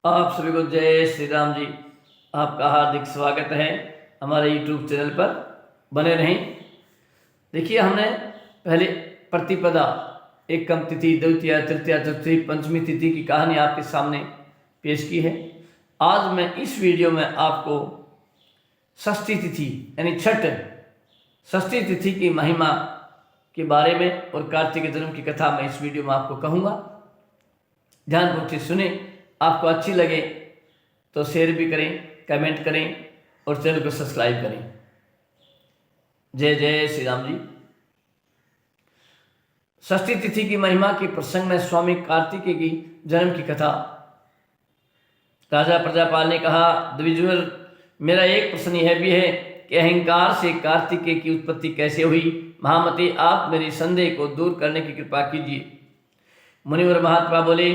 आप सभी को जय श्री राम जी। आपका हार्दिक स्वागत है हमारे YouTube चैनल पर। बने रहें। देखिए, हमने पहले प्रतिपदा, एकम तिथि, द्वितीया, तृतीया, चतुर्थी, पंचमी तिथि की कहानी आपके सामने पेश की है। आज मैं इस वीडियो में आपको षष्ठी तिथि यानी छठ षष्ठी तिथि की महिमा के बारे में और कार्तिक जन्म की कथा मैं इस वीडियो में आपको कहूँगा। ध्यानपूर्वक से सुने। आपको अच्छी लगे तो शेयर भी करें, कमेंट करें और चैनल को सब्सक्राइब करें। जय जय श्री राम जी। षष्ठी तिथि की महिमा के प्रसंग में स्वामी कार्तिकेय की जन्म की कथा। राजा प्रजापाल ने कहा, द्विजवर, मेरा एक प्रश्न यह भी है कि अहंकार से कार्तिकेय की उत्पत्ति कैसे हुई। महामते, आप मेरे संदेह को दूर करने की कृपा कीजिए। मुनिवर महात्मा बोले,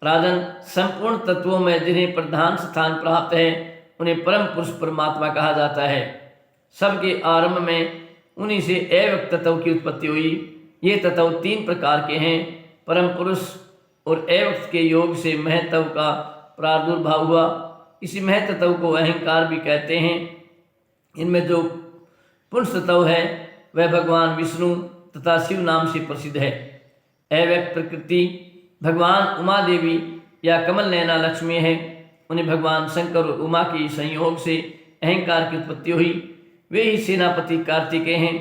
राजन, संपूर्ण तत्वों में जिन्हें प्रधान स्थान प्राप्त है उन्हें परम पुरुष परमात्मा कहा जाता है। सबके आरंभ में उन्हीं से अव्यक्त तत्व की उत्पत्ति हुई। ये तत्व तीन प्रकार के हैं। परम पुरुष और अव्यक्त के योग से महतत्व का प्रादुर्भाव हुआ। इसी महतत्व को अहंकार भी कहते हैं। इनमें जो पुरुष तत्व है वह भगवान विष्णु तथा शिव नाम से प्रसिद्ध है। अव्यक्त प्रकृति भगवान उमा देवी या कमल नयना लक्ष्मी है। उन्हें भगवान शंकर और उमा के संयोग से अहंकार की उत्पत्ति हुई। वे ही सेनापति कार्तिकेय हैं।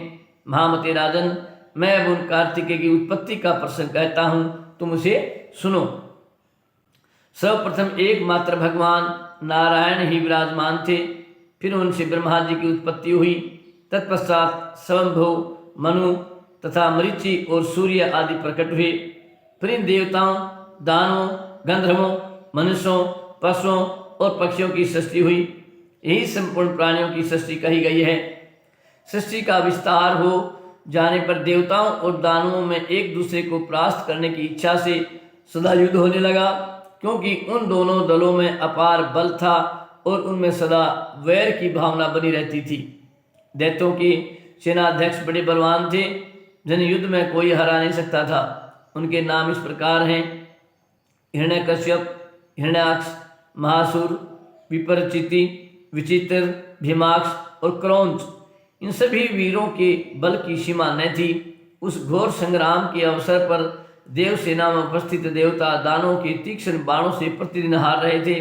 महामते राजन, मैं अब उन कार्तिकेय की उत्पत्ति का प्रसंग कहता हूँ, तुम उसे सुनो। सर्वप्रथम एकमात्र भगवान नारायण ही विराजमान थे। फिर उनसे ब्रह्मा जी की उत्पत्ति हुई। तत्पश्चात स्वयंभू, मनु तथा मरीचि और सूर्य आदि प्रकट हुए। फिर इन देवताओं, दानवों, गंधर्वों, मनुष्यों, पशुओं और पक्षियों की सृष्टि हुई। यही संपूर्ण प्राणियों की सृष्टि कही गई है। सृष्टि का विस्तार हो जाने पर देवताओं और दानवों में एक दूसरे को परास्त करने की इच्छा से सदा युद्ध होने लगा, क्योंकि उन दोनों दलों में अपार बल था और उनमें सदा वैर की भावना बनी रहती थी। दैत्यों के सेनाध्यक्ष बड़े बलवान थे, जिन्हें युद्ध में कोई हरा नहीं सकता था। उनके नाम इस प्रकार हैं: हिरण्यकश्यप, हिरण्याक्ष, महासुर, विपरचिति, विचित्र, भीमाक्ष और क्रौंच। इन सभी वीरों के बल की सीमा न थी। उस घोर संग्राम के अवसर पर देवसेना में उपस्थित देवता दानों के तीक्ष्ण बाणों से प्रतिदिन हार रहे थे।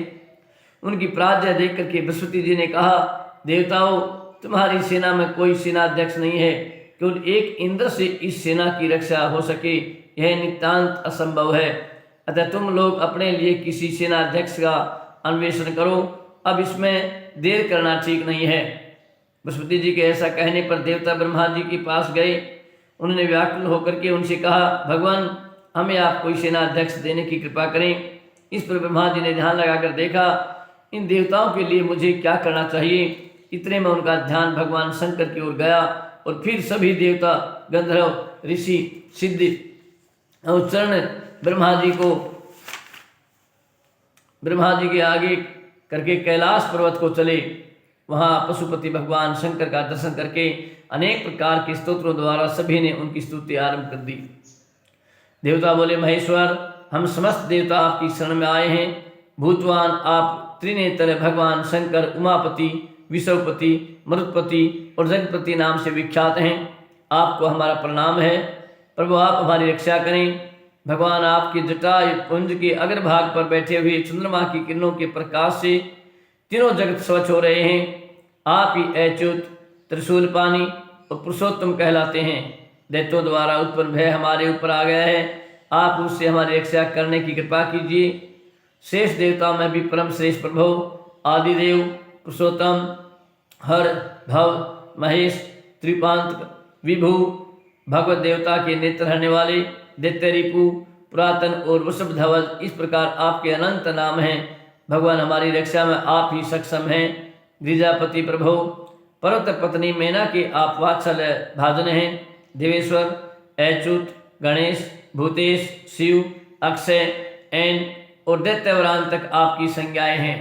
उनकी पराजय देख करके बृहस्पति जी ने कहा, देवताओं, तुम्हारी सेना में कोई सेनाध्यक्ष नहीं है। केवल एक इंद्र से इस सेना की रक्षा हो सके, यह नितांत असंभव है। अतः तुम लोग अपने लिए किसी सेनाध्यक्ष का अन्वेषण करो। अब इसमें देर करना ठीक नहीं है। बृहस्पति जी के ऐसा कहने पर देवता ब्रह्मा जी के पास गए। उन्होंने व्याकुल होकर के उनसे कहा, भगवान, हमें आप कोई सेनाध्यक्ष देने की कृपा करें। इस पर ब्रह्मा जी ने ध्यान लगाकर देखा, इन देवताओं के लिए मुझे क्या करना चाहिए। इतने में उनका ध्यान भगवान शंकर की ओर गया और फिर सभी देवता, गंधर्व, ऋषि, सिद्धि और चरण ब्रह्मा जी के आगे करके कैलाश पर्वत को चले। वहाँ पशुपति भगवान शंकर का दर्शन करके अनेक प्रकार के स्तोत्रों द्वारा सभी ने उनकी स्तुति आरंभ कर दी। देवता बोले, महेश्वर, हम समस्त देवता आपकी शरण में आए हैं। भूतवान आप त्रिनेत्र भगवान शंकर उमापति, विश्वपति, मरुत्पति और जगपति नाम से विख्यात हैं। आपको हमारा प्रणाम है। प्रभु, आप हमारी रक्षा करें। भगवान आपके जटा पुंज के अग्रभाग पर बैठे हुए चंद्रमा की किरणों के प्रकाश से तीनों जगत स्वच्छ हो रहे हैं। आप ही अच्युत, त्रिशूल पानी और पुरुषोत्तम कहलाते हैं। दैत्यों द्वारा उत्पन्न भय हमारे ऊपर आ गया है। आप उससे हमारी रक्षा करने की कृपा कीजिए। शेष देवताओं में भी परम श्रेष्ठ प्रभु, आदिदेव, पुरुषोत्तम, हर, भव, महेश, त्रिपांत, विभु, भगवत देवता के नेत्र हरने वाले, दैत्य रिपु, पुरातन और वृषभ ध्वज, इस प्रकार आपके अनंत नाम हैं। भगवान, हमारी रक्षा में आप ही सक्षम हैं। गिरिजापति प्रभु, पर्वत पत्नी मेना के आप वात्सल्य भाजन हैं। देवेश्वर, अच्युत, गणेश, भूतेश, शिव, अक्षय, ऐन और दैत्यवरान तक आपकी संज्ञाएं हैं।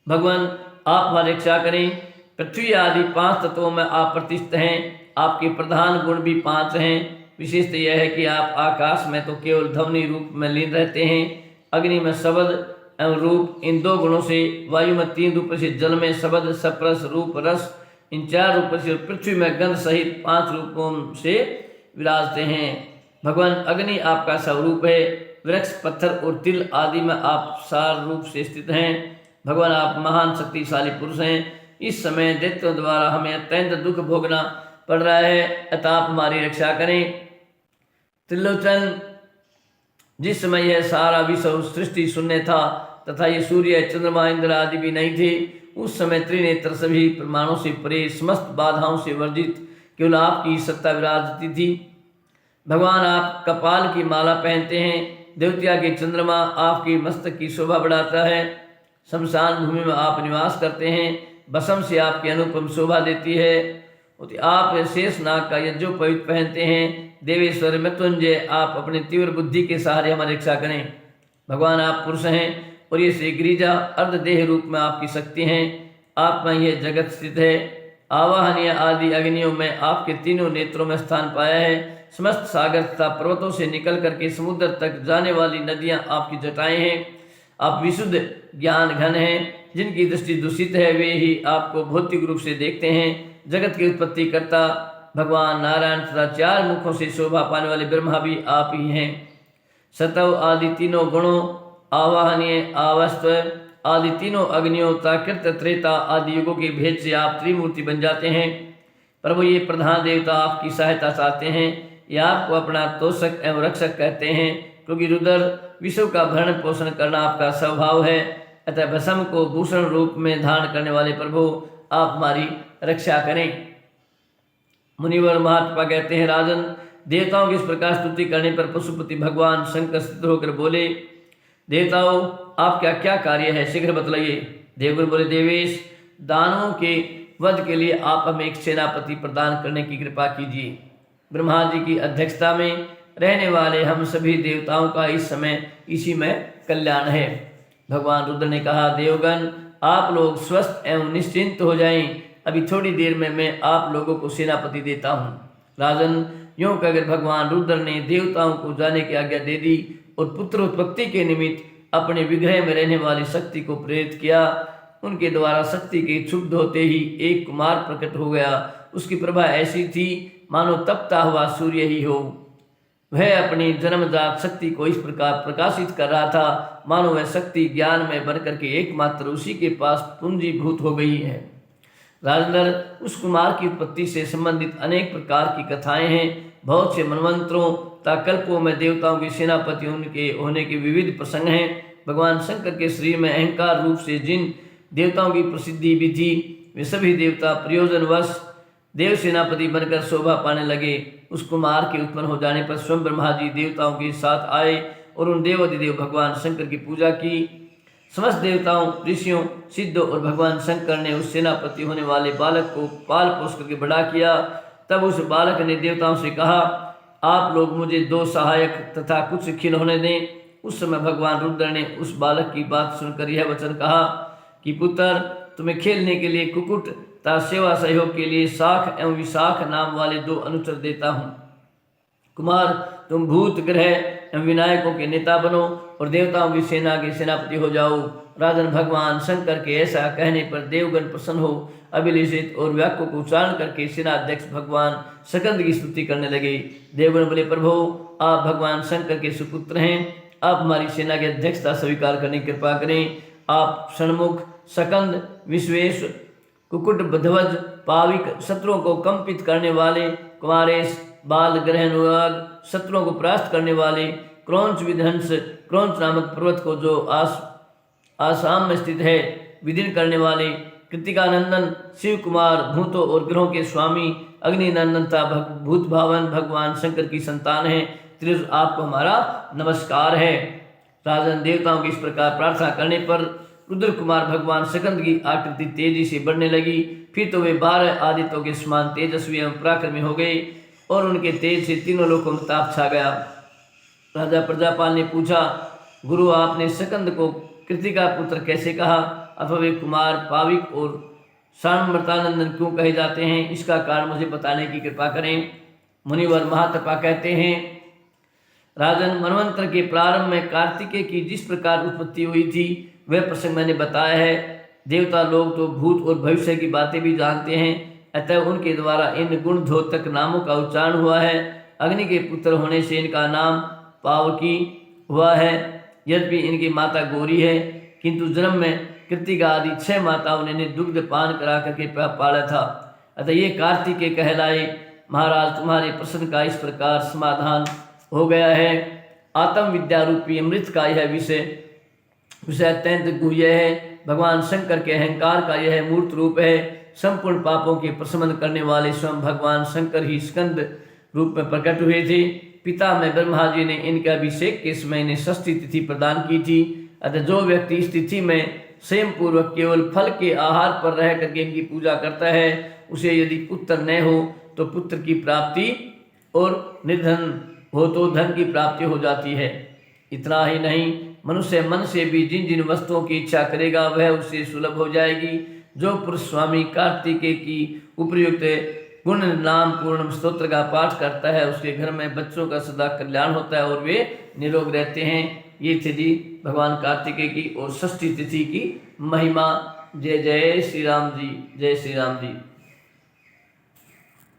भगवान, आप हमारी रक्षा करें। पृथ्वी आदि 5 तत्वों में आप प्रतिष्ठित हैं। आपके प्रधान गुण भी 5 हैं। विशेषता यह है कि आप आकाश में तो केवल ध्वनि रूप में लीन रहते हैं, अग्नि में शब्द, एवं रूप, इन 2 गुणों से वायु में 3 रूपों से, जल में शब्द सप्रस रूप रस, इन 4 रूपों से, पृथ्वी में गंध सहित 5 रूपों से विराजते हैं। भगवान अग्नि आपका स्वरूप है। वृक्ष, पत्थर और तिल आदि में आप सार रूप से स्थित हैं। भगवान आप महान शक्तिशाली पुरुष हैं। इस समय दैत्यों द्वारा हमें अत्यंत दुख भोगना पड़ रहा है, अतः आप हमारी रक्षा करें। त्रिलोचन, जिस समय यह सारा विश्व सृष्टि शून्य था तथा ये सूर्य, चंद्रमा, इंद्र आदि भी नहीं थे, उस समय त्रिनेत्र सभी प्रमाणों से परे, समस्त बाधाओं से वर्जित केवल आपकी सत्ता विराजती थी। भगवान आप कपाल की माला पहनते हैं। देवतिया के चंद्रमा आपकी मस्तक की शोभा बढ़ाता है। शमशान भूमि में आप निवास करते हैं। बसम से आपकी अनुपम शोभा देती है। आप शेष नाग का यज्ञोपवीत पहनते हैं। देवेश्वर मृत्युंजय, आप अपनी तीव्र बुद्धि के सहारे हमारी रक्षा करें। भगवान आप पुरुष हैं और ये से गिरिजा अर्धदेह रूप में आपकी शक्ति हैं। आप में यह जगत स्थित है। आवाहनीय आदि अग्नियों में आपके तीनों नेत्रों में स्थान पाया है। समस्त सागर तथा पर्वतों से निकल करके समुद्र तक जाने वाली नदियां आपकी जटाएं हैं। आप विशुद्ध ज्ञान घन हैं। जिनकी दृष्टि दूषित है वे ही आपको भौतिक रूप से देखते हैं। जगत की उत्पत्ति करता भगवान नारायण तथा 4 मुखों से शोभा पाने वाले ब्रह्मा भी आप ही हैं। सतव आदि तीनों गुणों, आवाहनीय, आवास्तव आदि तीनों अग्नियों तथा कृत, त्रेता आदि युगों के भेद से आप त्रिमूर्ति बन जाते हैं। प्रभु, ये प्रधान देवता आपकी सहायता चाहते हैं। ये आपको अपना तोषक एवं रक्षक कहते हैं, क्योंकि रुद्र विश्व का भरण पोषण करना आपका स्वभाव है। अतः भस्म को भूषण रूप में धारण करने वाले प्रभु, आप हमारी रक्षा करें। मुनिवर महात्मा कहते हैं, राजन, देवताओं की इस प्रकार स्तुति करने पर पशुपति भगवान शंकर सिद्ध होकर बोले, देवताओं, आपका क्या कार्य है, शीघ्र बतलाइए। देवगुरु बोले, देवेश, दानवों के वध के लिए आप हमें एक सेनापति प्रदान करने की कृपा कीजिए। ब्रह्मा जी की अध्यक्षता में रहने वाले हम सभी देवताओं का इस समय इसी में कल्याण है। भगवान रुद्र ने कहा, देवगण, आप लोग स्वस्थ एवं निश्चिंत हो जाएं। अभी थोड़ी देर में मैं आप लोगों को सेनापति देता हूँ। राजन, यूं कहकर भगवान रुद्र ने देवताओं को जाने की आज्ञा दे दी और पुत्र उत्पत्ति के निमित्त अपने विग्रह में रहने वाली शक्ति को प्रेरित किया। उनके द्वारा शक्ति के क्षुब्ध होते ही एक कुमार प्रकट हो गया। उसकी प्रभा ऐसी थी मानो तपता हुआ सूर्य ही हो। वह अपनी जन्मजात शक्ति को इस प्रकार प्रकाशित कर रहा था मानो वह शक्ति ज्ञान में बनकर के एकमात्र उसी के पास पूंजीभूत हो गई है। राजनर, उस कुमार की उत्पत्ति से संबंधित अनेक प्रकार की कथाएं हैं। बहुत से मनवंतरों तथा कल्पों में देवताओं के सेनापति उनके होने के विविध प्रसंग हैं। भगवान शंकर के शरीर में अहंकार रूप से जिन देवताओं की प्रसिद्धि भी थी, वे सभी देवता प्रयोजनवश देव सेनापति बनकर शोभा पाने लगे। उस कुमार के उत्पन्न हो जाने पर स्वयं ब्रह्मा जी देवताओं के साथ आए और उन देवाधिदेव भगवान शंकर की पूजा की। समस्त देवताओं, ऋषियों, सिद्धों और भगवान शंकर ने उस सेनापति होने वाले बालक को पाल पोष करके बड़ा किया। तब उस बालक ने देवताओं से कहा, आप लोग मुझे 2 सहायक तथा कुछ खिलौने दें। उस समय भगवान रुद्र ने उस बालक की बात सुनकर यह वचन कहा कि पुत्र, तुम्हें खेलने के लिए कुकुट तथा सेवा सहयोग के लिए शाख एवं विशाख नाम वाले 2 अनुचर देता हूँ। कुमार, तुम भूत ग्रह एवं विनायकों के नेता बनो और देवताओं की सेना के सेनापति हो जाओ। राजन, भगवान शंकर के ऐसा कहने पर देवगण प्रसन्न हो अभिलेषित और वाक्यों को उच्चारण करके सेनाध्यक्ष भगवान सकंद की स्तुति करने लगे। देवगण बोले, प्रभु, आप भगवान शंकर के सुपुत्र हैं। आप हमारी सेना की अध्यक्षता स्वीकार करने की कृपा करें। आप षणमुख, सकंद, विश्वेश, कुकुट, ध्वज, पाविक, शत्रुओं को कंपित करने वाले, कुमारेश, बाल ग्रहनुराग, शत्रुओं को परास्त करने वाले, क्रौंच विध्वंस, क्रौंच नामक पर्वत को जो आसाम में स्थित है विदीर्ण करने वाले, कृतिकानंदन, शिव कुमार, भूतों और ग्रहों के स्वामी, अग्निनंदन तथा भूत भावन भगवान शंकर की संतान है। त्रिज, आपको हमारा नमस्कार है। राजन, देवताओं की इस प्रकार प्रार्थना करने पर रुद्र कुमार भगवान सकंद की आकृति तेजी से बढ़ने लगी। फिर तो वे 12 आदित्यों के समान तेजस्वी एवं पराक्रमी हो गए और उनके तेज से तीनों लोगों में ताप छा गया। राजा प्रजापाल ने पूछा, गुरु, आपने सकंद को कृतिका पुत्र कैसे कहा, अथवा वे कुमार, पाविक और सामर्तानंदन क्यों कहे जाते हैं? इसका कारण मुझे बताने की कृपा करें। मुनिवर महातपा कहते हैं, राजन, मनवंतर के प्रारंभ में कार्तिकेय की जिस प्रकार उत्पत्ति हुई थी वह प्रसंग मैंने बताया है। देवता लोग तो भूत और भविष्य की बातें भी जानते हैं, अतः उनके द्वारा इन गुणधोतक नामों का उच्चारण हुआ है। अग्नि के पुत्र होने से इनका नाम पावकी हुआ है। यद्यपि इनकी माता गौरी है, किंतु जन्म में कृतिका आदि 6 माताओं ने इन्हें दुग्ध पान करा करके पाला था, अतः ये कार्तिकेय कहलाए। महाराज, तुम्हारे प्रश्न का इस प्रकार समाधान हो गया है। आत्म विद्या रूपी अमृत का यह विषय अत्यंत गुह्य है। भगवान शंकर के अहंकार का यह मूर्त रूप है। संपूर्ण पापों के प्रशमन करने वाले स्वयं भगवान शंकर ही स्कंद रूप में प्रकट हुए थे। पिता में ब्रह्मा जी ने इनके अभिषेक के समय इन्हें षष्ठी तिथि प्रदान की थी। अतः जो व्यक्ति इस तिथि में स्वयं पूर्वक केवल फल के आहार पर रह करके इनकी पूजा करता है, उसे यदि पुत्र न हो तो पुत्र की प्राप्ति और निर्धन हो तो धन की प्राप्ति हो जाती है। इतना ही नहीं, मनुष्य मन से भी जिन जिन वस्तुओं की इच्छा करेगा वह उससे सुलभ हो जाएगी। जो पुरुष स्वामी कार्तिकेय की उपयुक्त गुण नाम पूर्ण स्तोत्र का पाठ करता है उसके घर में बच्चों का सदा कल्याण होता है और वे निरोग रहते हैं। ये थी भगवान कार्तिकेय की और षष्ठी तिथि की महिमा। जय जय श्री राम जी, जय श्री राम जी।